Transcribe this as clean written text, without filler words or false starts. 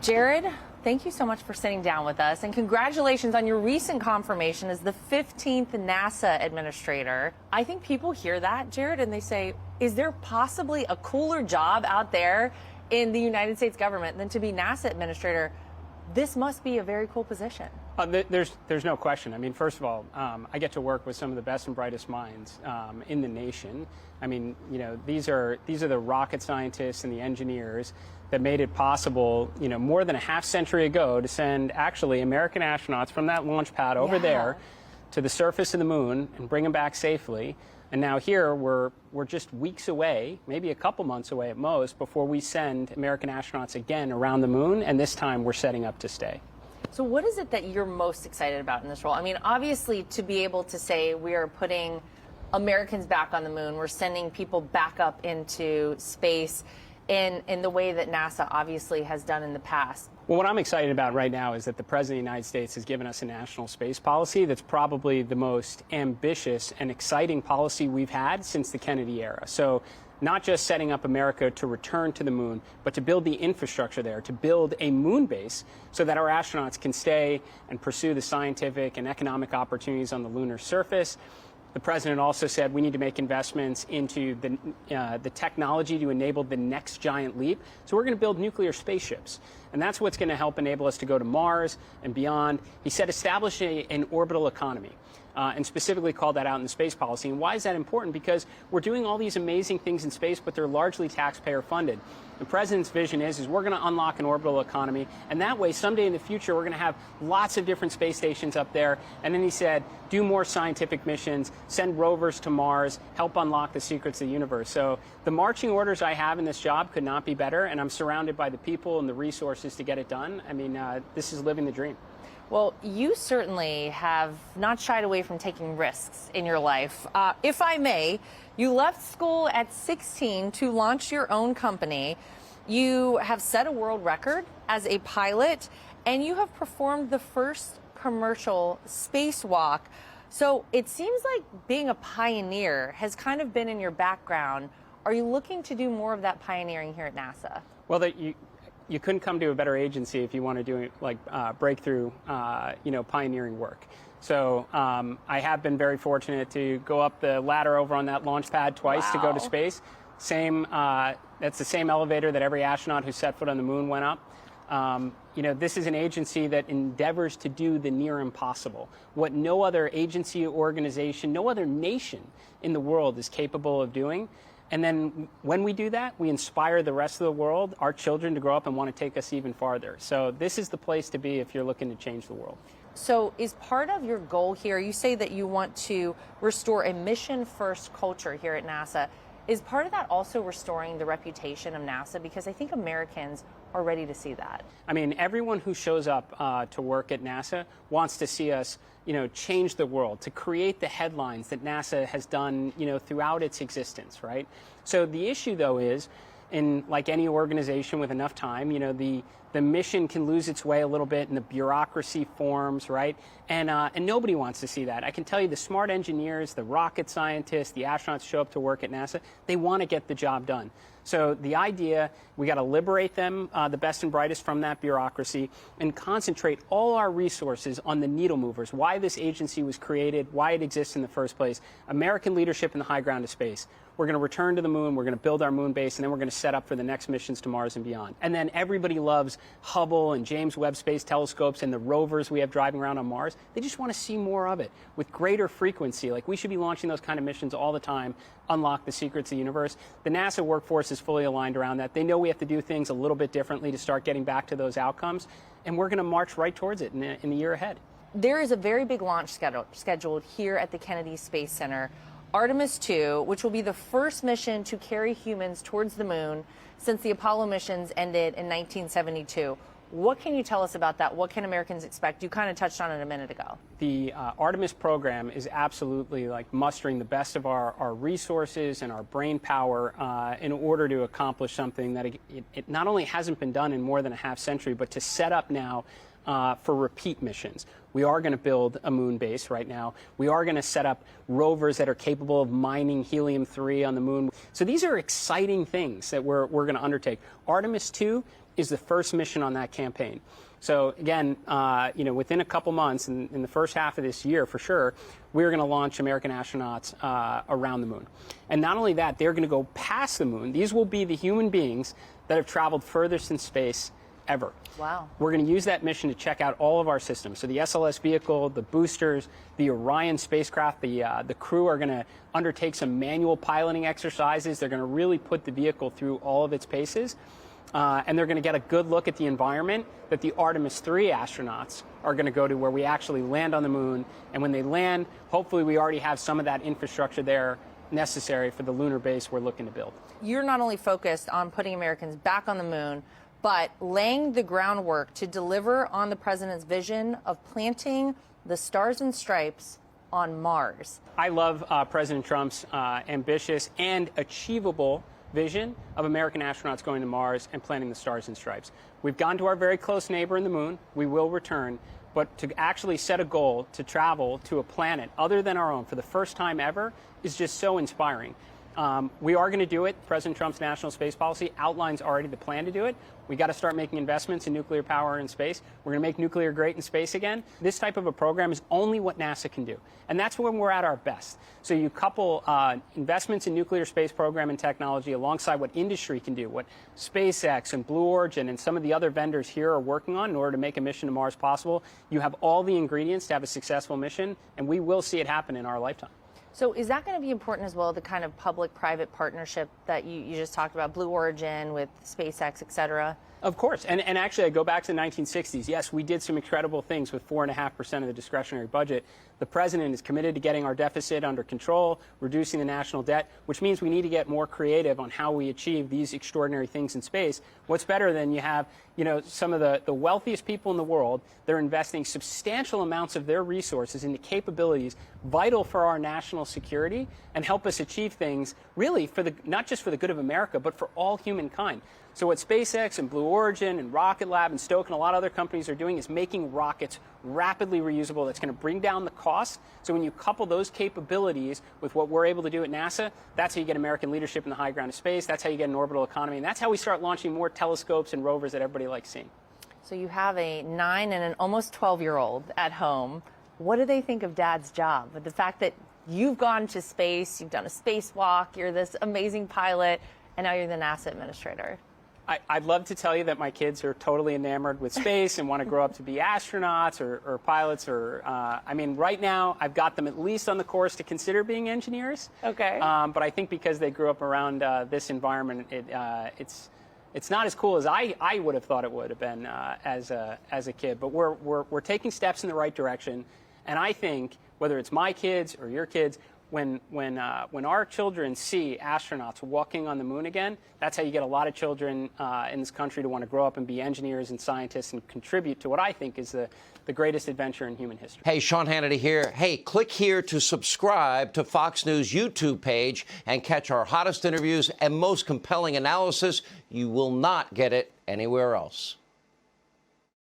Jared, thank you so much for sitting down with us, and congratulations on your recent confirmation as the 15th NASA administrator. I think people hear that, Jared, and they say, is there possibly a cooler job out there in the United States government than to be NASA administrator? This must be a very cool position. There's no question. I mean, first of all, I get to work with some of the best and brightest minds in the nation. I mean, you know, these are the rocket scientists and the engineers that made it possible, you know, more than a half century ago to send actually American astronauts from that launch pad over there to the surface of the moon and bring them back safely. And now here we're just weeks away, maybe a couple months away at most, before we send American astronauts again around the moon, and this time we're setting up to stay. So what is it that you're most excited about in this role? I mean, obviously, to be able to say we are putting Americans back on the moon, we're sending people back up into space in the way that NASA obviously has done in the past. Well, what I'm excited about right now is that the President of the United States has given us a national space policy that's probably the most ambitious and exciting policy we've had since the Kennedy era. So not just setting up America to return to the moon, but to build the infrastructure there, to build a moon base so that our astronauts can stay and pursue the scientific and economic opportunities on the lunar surface. The president also said we need to make investments into the technology to enable the next giant leap. So we're going to build nuclear spaceships. And that's what's going to help enable us to go to Mars and beyond. He said establish an orbital economy. And specifically called that out in the space policy. And why is that important? Because we're doing all these amazing things in space, but they're largely taxpayer funded. The president's vision is we're going to unlock an orbital economy, and that way someday in the future we're going to have lots of different space stations up there. And then he said, do more scientific missions, send rovers to Mars, help unlock the secrets of the universe. So the marching orders I have in this job could not be better, and I'm surrounded by the people and the resources to get it done. I mean, this is living the dream. Well, you certainly have not shied away from taking risks in your life. If I may, you left school at 16 to launch your own company. You have set a world record as a pilot, and you have performed the first commercial spacewalk. So it seems like being a pioneer has kind of been in your background. Are you looking to do more of that pioneering here at NASA? Well, you couldn't come to a better agency if you want to do like breakthrough, pioneering work. So I have been very fortunate to go up the ladder over on that launch pad twice to go to space. That's the same elevator that every astronaut who set foot on the moon went up. This is an agency that endeavors to do the near impossible. What no other agency, organization, no other nation in the world is capable of doing. And then when we do that, we inspire the rest of the world, our children, to grow up and want to take us even farther. So this is the place to be if you're looking to change the world. So is part of your goal here, you say that you want to restore a mission-first culture here at NASA. Is part of that also restoring the reputation of NASA? Because I think Americans are ready to see that. I mean, everyone who shows up to work at NASA wants to see us, change the world, to create the headlines that NASA has done, throughout its existence, right? So the issue, though, is, in like any organization with enough time, the mission can lose its way a little bit and the bureaucracy forms, right? And nobody wants to see that. I can tell you the smart engineers, the rocket scientists, the astronauts show up to work at NASA, they want to get the job done. So the idea, we got to liberate them, the best and brightest, from that bureaucracy and concentrate all our resources on the needle movers, why this agency was created, why it exists in the first place, American leadership in the high ground of space. We're going to return to the moon, we're going to build our moon base, and then we're going to set up for the next missions to Mars and beyond. And then everybody loves Hubble and James Webb Space Telescopes and the rovers we have driving around on Mars. They just want to see more of it with greater frequency. Like, we should be launching those kind of missions all the time, unlock the secrets of the universe. The NASA workforce is fully aligned around that. They know we have to do things a little bit differently to start getting back to those outcomes, and we're going to march right towards it in the year ahead. There is a very big launch scheduled here at the Kennedy Space Center. Artemis 2, which will be the first mission to carry humans towards the moon since the Apollo missions ended in 1972. What can you tell us about that? What can Americans expect? You kind of touched on it a minute ago. The Artemis program is absolutely like mustering the best of our resources and our brain power in order to accomplish something that it not only hasn't been done in more than a half century, but to set up now for repeat missions. We are going to build a moon base right now. We are going to set up rovers that are capable of mining helium-3 on the moon. So these are exciting things that we're going to undertake. Artemis 2 is the first mission on that campaign. So again, within a couple months, in the first half of this year, for sure, we're going to launch American astronauts around the moon. And not only that, they're going to go past the moon. These will be the human beings that have traveled furthest in space ever. Wow. We're going to use that mission to check out all of our systems. So the SLS vehicle, the boosters, the Orion spacecraft, the crew are going to undertake some manual piloting exercises. They're going to really put the vehicle through all of its paces. And they're going to get a good look at the environment that the Artemis 3 astronauts are going to go to, where we actually land on the moon. And when they land, hopefully we already have some of that infrastructure there necessary for the lunar base we're looking to build. You're not only focused on putting Americans back on the moon, but laying the groundwork to deliver on the president's vision of planting the stars and stripes on Mars. I love President Trump's ambitious and achievable vision of American astronauts going to Mars and planting the stars and stripes. We've gone to our very close neighbor in the moon. We will return. But to actually set a goal to travel to a planet other than our own for the first time ever is just so inspiring. We are going to do it. President Trump's national space policy outlines already the plan to do it. We got to start making investments in nuclear power in space. We're going to make nuclear great in space again. This type of a program is only what NASA can do. And that's when we're at our best. So you couple investments in nuclear space program and technology alongside what industry can do, what SpaceX and Blue Origin and some of the other vendors here are working on in order to make a mission to Mars possible. You have all the ingredients to have a successful mission, and we will see it happen in our lifetime. So is that going to be important as well, the kind of public-private partnership that you just talked about, Blue Origin with SpaceX, et cetera? Of course. And actually, I go back to the 1960s. Yes, we did some incredible things with 4.5% of the discretionary budget. The president is committed to getting our deficit under control, reducing the national debt, which means we need to get more creative on how we achieve these extraordinary things in space. What's better than you have, some of the wealthiest people in the world, they're investing substantial amounts of their resources into capabilities vital for our national security and help us achieve things really for not just for the good of America, but for all humankind. So what SpaceX and Blue Origin and Rocket Lab and Stoke and a lot of other companies are doing is making rockets rapidly reusable. That's going to bring down the cost. So when you couple those capabilities with what we're able to do at NASA, that's how you get American leadership in the high ground of space. That's how you get an orbital economy. And that's how we start launching more telescopes and rovers that everybody likes seeing. So you have a 9 and an almost 12-year-old at home. What do they think of Dad's job? With the fact that you've gone to space, you've done a spacewalk, you're this amazing pilot, and now you're the NASA administrator. I'd love to tell you that my kids are totally enamored with space and want to grow up to be astronauts or pilots right now I've got them at least on the course to consider being engineers. Okay. But I think because they grew up around this environment, it's not as cool as I would have thought it would have been as a kid. But we're taking steps in the right direction, and I think whether it's my kids or your kids, when our children see astronauts walking on the moon again, that's how you get a lot of children in this country to want to grow up and be engineers and scientists and contribute to what I think is the greatest adventure in human history. Hey, Sean Hannity here. Hey, click here to subscribe to Fox News YouTube page and catch our hottest interviews and most compelling analysis. You will not get it anywhere else.